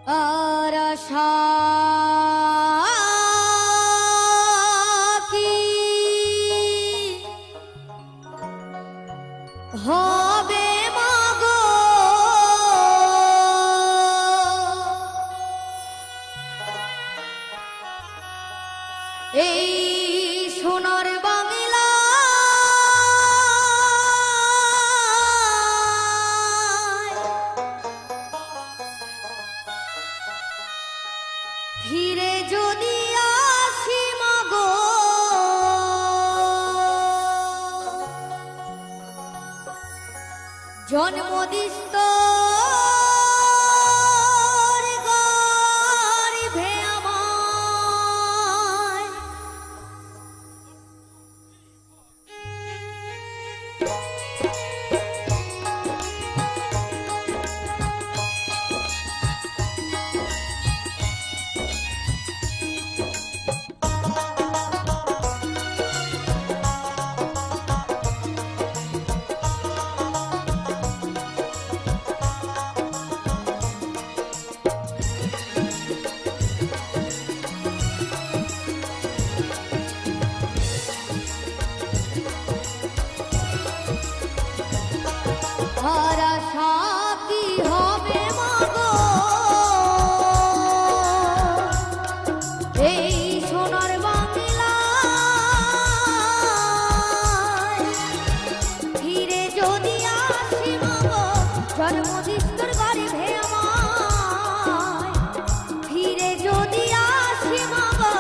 আর আশা কি হবে মাগো, এই সোনার বাংলা ফিরে যদি আসি মাগো, জন্মদিষ্ট গর্ভে আমায় আর আশা কি হবে মাগো, এই সোনার বাংলায় ফিরে যদি আসি মাগো, জন্মদিষ্টর গর্ভে আমায় ফিরে যদি আসি মাগো,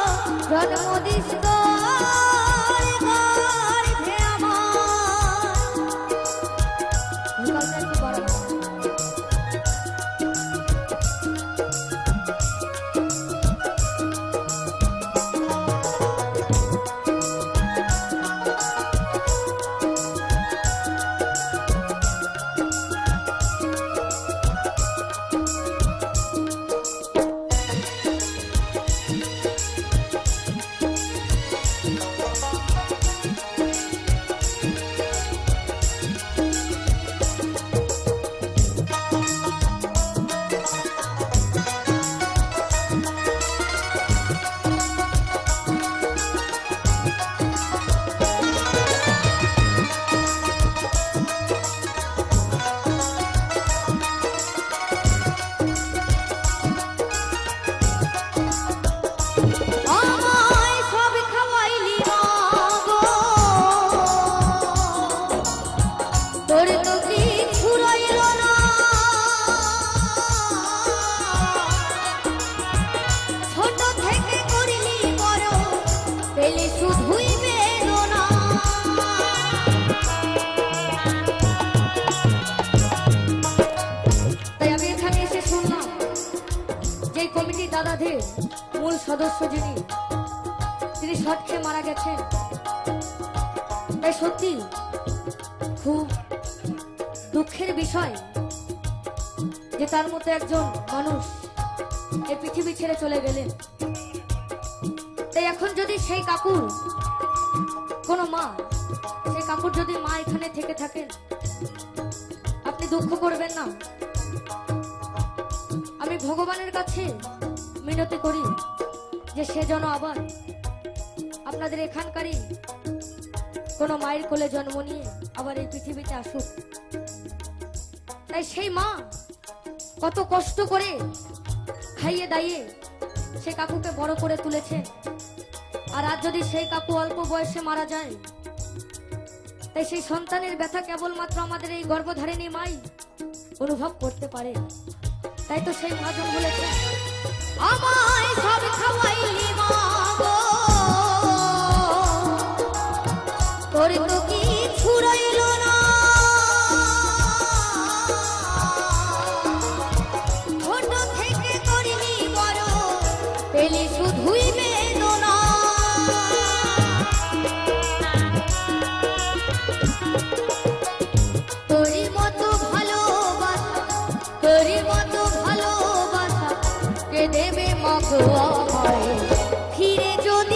জন্মদিষ্ট দাদাদের মূল সদস্য যিনি শর্ট খেয়ে মারা গেছেন। তাই সত্যি খুব দুঃখের বিষয় যে তার মতো একজন মানুষ এই পৃথিবী ছেড়ে চলে গেলেন। তাই এখন যদি সেই কাকুর কোনো মা, সেই কাকুর যদি মা এখানে থেকে থাকেন, আপনি দুঃখ করবেন না। আমি ভগবানের কাছে মিনতি করি যে সে যেন আবার আপনাদের এখানকারই কোনো মায়ের কোলে জন্ম নিয়ে আবার এই পৃথিবীতে আসুক। তাই সেই মা কত কষ্ট করে খাইয়ে দাইয়ে সে কাকুকে বড় করে তুলেছে, আর আজ যদি সেই কাকু অল্প বয়সে মারা যায়, তাই সেই সন্তানের ব্যথা কেবলমাত্র আমাদের এই গর্ভধারিণী মাই অনুভব করতে পারে। তাই তো সেই মহাজন বলেছে, আমায় সব খাওয়াইলি মাগো, তোর তো কিছু রইল না, ছোট থেকে করিনি বড়, পেলে শুধুই বেদনা, তোরই মতো ভালোবাসা, তোরই মতো ভালোবাসা কে দেবে মাগো আমায়, ফিরে যদি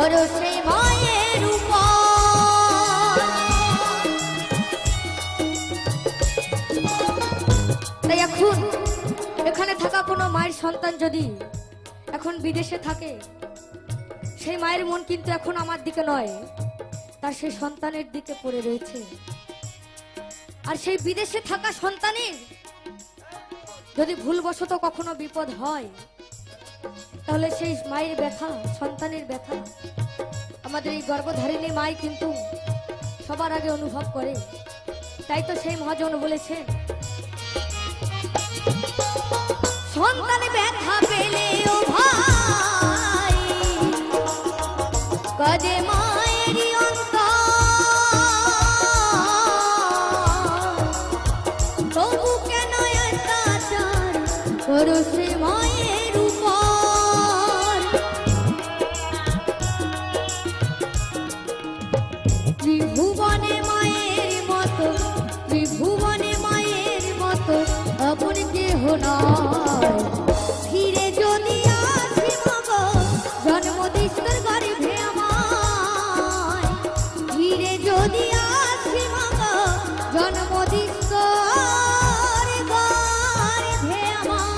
করো সেই মায়ের উপর। তাই এখন এখানে থাকা কোনো মায়ের সন্তান যদি এখন বিদেশে থাকে, সেই মায়ের মন কিন্তু এখন আমার দিকে নয়, তার সেই সন্তানের দিকে পড়ে রয়েছে। আর সেই বিদেশে থাকা সন্তানের যদি ভুলবশত কখনো বিপদ হয়, তাহলে সেই মায়ের ব্যথা, সন্তানের ব্যথা আমাদের এই গর্ভধারিণী মাই কিন্তু সবার আগে অনুভব করে। তাই তো সেই মহাজন বলেছেন, সন্তান ব্যথা পেলে ও ভাই কাজে মায়েরই অন্তর, তবু কেন অত্যাচার করো সে মায়ের উপর। ত্রিভুবনে মায়ের মতো, ত্রিভুবনে মায়ের মতো আপন কেহ নয়। ফিরে যদি আসি মাগো জন্মদিস্তর গর্ভে আমায়, ফিরে যদি আসি মাগো জন্মদিস্তর গর্ভে আমায়।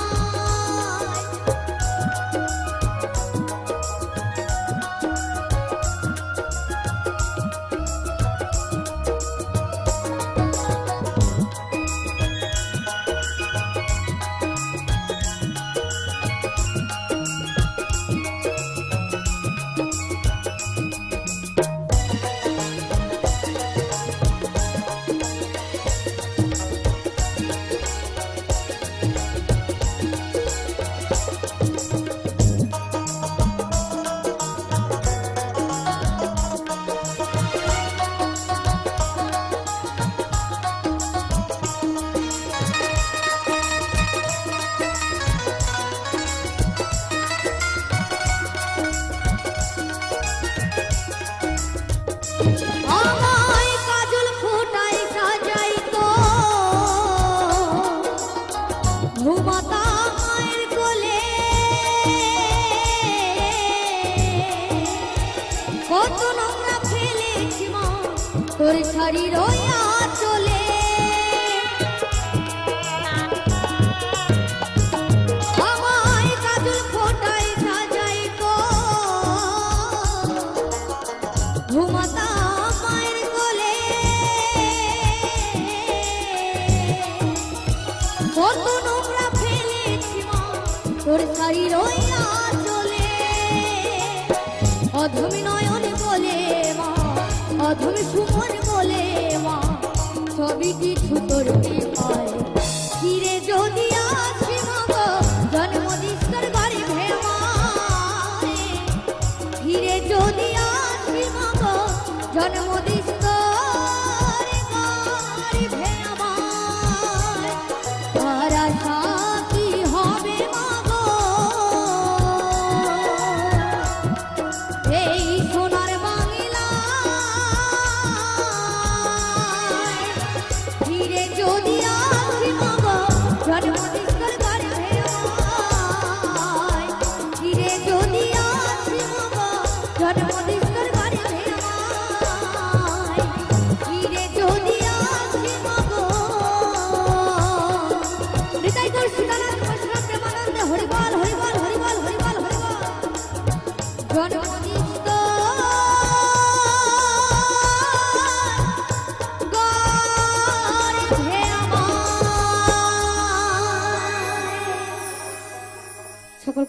আমায় কাজল ফোটায় সাজাইতো ভূমাতা মায়ের কোলে, কত নোংরা ফেলেছি মা তোর শাড়ির ওই আঁচলে। আমায় কাজল ফোটায় সাজাইতো ভূমাতা মায়ের কোলে, কত নোংরা ফেলেছি মা তোর শাড়ির ওই আঁচলে। অধমি নয়ন বলে মা, অধমি সুমন বলে মা, সবই কিছু তোর পায়। ফিরে যদি আসি মাগো জন্মদিস্তর গর্ভে আমায়, ফিরে যদি আসি মাগো জন্মদিস্তর গর্ভে আমায়। আর আশা কি হবে মাগো এই সোনার বাংলায়, ফিরে যদি আসি মাগো জন্মদিস্তর গর্ভে আমায়, ফিরে যদি আসি মাগো জন্মদিস্তর গর্ভে আমায়, ফিরে যদি আসি মাগো। হৃদয় তোর সীতানাথ কৃষ্ণ প্রেমানন্দে হরিবল হরিবল হরিবল হরিবল হরিবল। জন্মদিস্তর গর্ভে আমায়। সকল